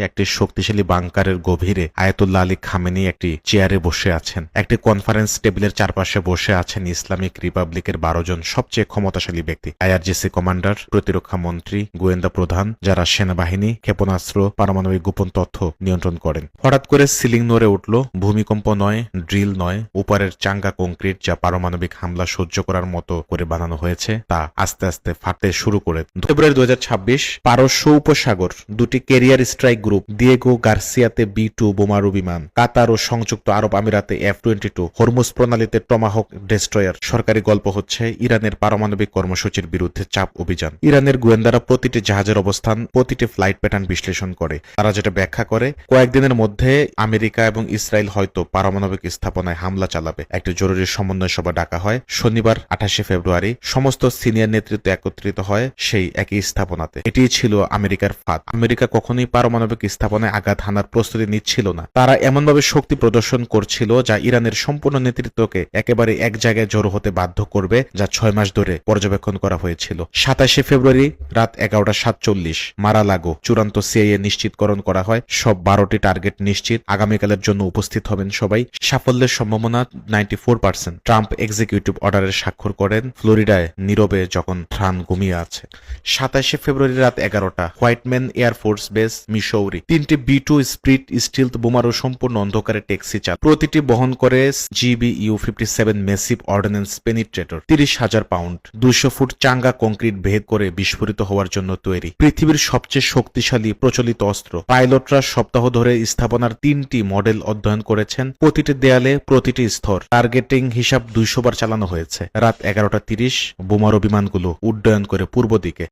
একটি শক্তিশালী বাংকারের গভীরে আয়াতুল্লাহ আলী খামেনি একটি চেয়ারে বসে আছেন। একটি কনফারেন্স টেবিলের চারপাশে বসে আছেন ইসলামিক রিপাবলিকের 12 জন সবচেয়ে ক্ষমতাশালী ব্যক্তি, আইআরজিসি কমান্ডার, প্রতিরক্ষা মন্ত্রী, গোয়েন্দা প্রধান, যারা সেনাবাহিনী, ক্ষেপণাস্ত্র, পারমাণবিক গোপন তথ্য নিয়ন্ত্রণ করেন। হঠাৎ করে সিলিং নড়ে উঠল। ভূমিকম্প নয়, ড্রিল নয়, উপরের চাঙ্গা কংক্রিট যা পারমাণবিক হামলা সহ্য করার মতো করে বানানো হয়েছে তা আস্তে আস্তে ফাটতে শুরু করে। ফেব্রুয়ারি 2026 পারস্য উপসাগর দুটি ক্যারিয়ার স্ট্রাইক গ্রুপ, দিয়েগো গার্সিয়াতে B-2 বোমারু বিমান, কাতার ও সংযুক্ত আরব আমিরাতে F-22, হরমুজ প্রণালীতে টমাহক ডেস্ট্রয়ার। সরকারি গল্প হচ্ছে ইরানের পারমাণবিক কর্মসূচির বিরুদ্ধে চাপ অভিযান। ইরানের গোয়েন্দারা প্রতিটি জাহাজের অবস্থান, প্রতিটি ফ্লাইট প্যাটার্ন বিশ্লেষণ করে। তারা যেটা ব্যাখ্যা করে, কয়েকদিনের মধ্যে আমেরিকা এবং ইসরায়েল হয়তো পারমাণবিক স্থাপনায় হামলা চালাবে। একটি জরুরি সমন্বয় সভা ডাকা হয় শনিবার 28 ফেব্রুয়ারি। সমস্ত সিনিয়র নেতৃত্ব একত্রিত হয় সেই একই স্থাপনাতে। এটিই ছিল আমেরিকার ফাঁদ। আমেরিকা কখনোই পারমাণবিক স্থাপনায় আঘাত হানার প্রস্তুতি নিচ্ছিল না। তারা এমনভাবে শক্তি প্রদর্শন করছিল যা ইরানের সম্পূর্ণ নেতৃত্বকে একেবারে এক জায়গায় জড়ো হতে বাধ্য করবে, যা 6 মাস ধরে পর্যবেক্ষণ করা হয়েছিল। 27 ফেব্রুয়ারি রাত 11:47 মারা-লাগো চূড়ান্ত সিআইএ নিশ্চিতকরণ করা হয়। সব 12টি টার্গেট নিশ্চিত। আগামীকালের জন্য উপস্থিত হবেন সবাই। সাফল্যের সম্ভাবনা 94%। ট্রাম্প এক্সিকিউটিভ অর্ডারের স্বাক্ষর করেন ফ্লোরিডায় নীরবে যখন থ্রান ঘুমিয়ে আছে। 27 ফেব্রুয়ারি রাত 11টা হোয়াইটম্যান এয়ারফোর্স বেস, মিসৌরি। 3টি B-2 স্প্রিট স্টিলথ বোমারু সম্পূর্ণ অন্ধকারে ট্যাক্সি চাল। প্রতিটি বহন করে GBU-57 massive ordinance penetrator, 30,000 pound, 200 foot চাঙ্গা কংক্রিট ভেদ করে বিস্ফোরিত হওয়ার জন্য তৈরি। পৃথিবীর সবচেয়ে শক্তিশালী প্রচলিত অস্ত্র। পাইলটরা সপ্তাহ ধরে স্থাপনার 3টি মডেল অধ্যয়ন করেছেন। প্রতিটি দেয়ালে, প্রতিটি স্তর টার্গেটিং হিসাব 200 বার চালানো হয়েছে। রাত 11:30 বোমারু বিমানগুলো উড্ডয়ন করে পূর্ব দিকে